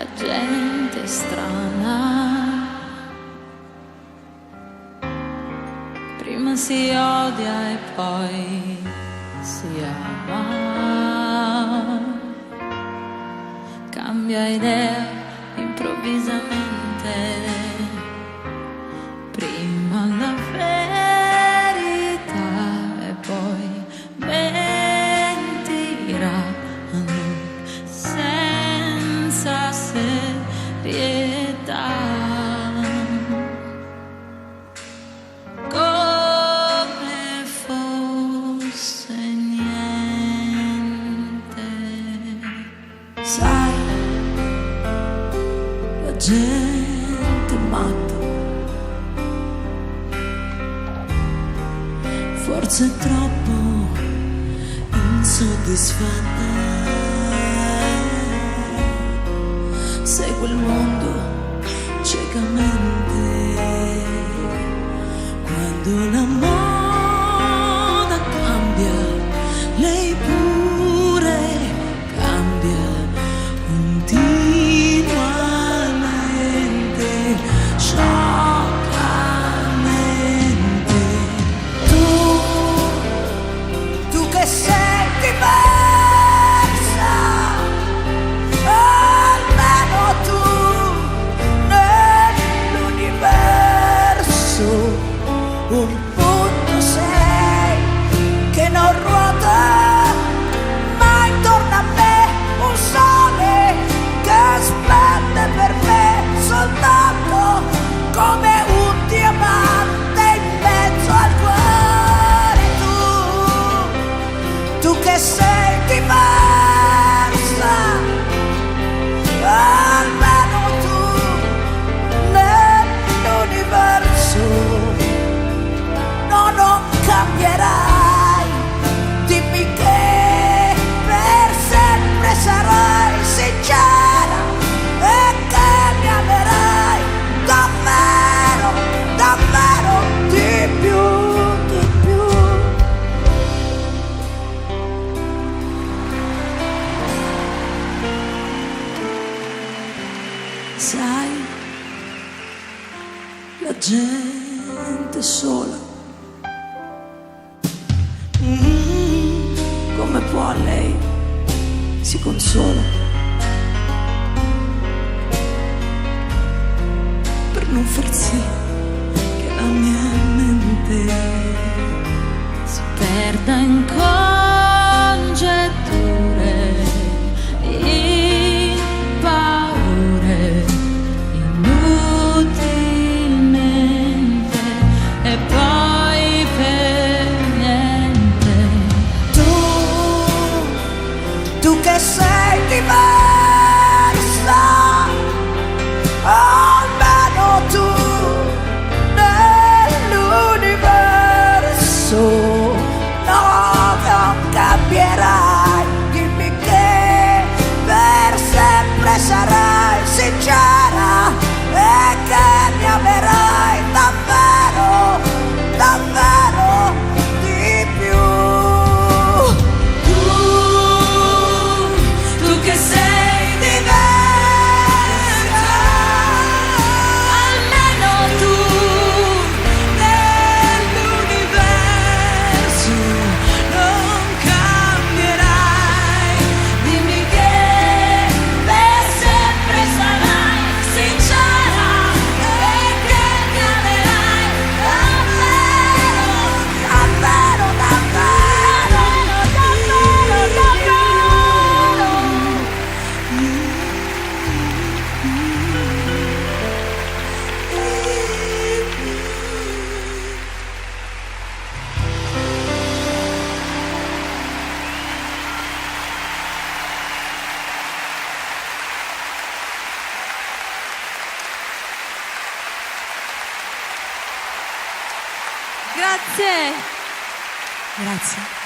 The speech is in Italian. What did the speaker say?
la gente strana. Prima si odia e poi si ama. Cambia idea improvvisamente. Prima la verità e poi mentirà senza serietà. Come fosse niente. Sai, la gente matta, forse è troppo insoddisfatta. Segue il mondo ciecamente. Quando la moda cambia, lei pure cambia continuamente, scioccamente. Tu che sei diversa, almeno tu nell'universo un punto sei che non ruota mai intorno a me, un sole che splende per me soltanto come un diamante in mezzo al cuore. Tu che sei diversa, almeno tu nell'universo non cambierai. Dimmi che per sempre sarai sincera e che mi amerai davvero, davvero di più, di più. Sai, la gente sola, come può lei si consola per non far sì che la mia mente Si perda in congetture, in paure, inutilmente e poi per niente. Tu che sei diversa, almeno tu nell'universo non cambierai. Dimmi che per sempre sarai sincera e che mi amerai davvero, davvero di più. Tu che sei diversa, almeno tu nell'universo non cambierai. Dimmi che per sempre sarai sincera e che mi amerai davvero, davvero, davvero, davvero, davvero. Grazie. Grazie.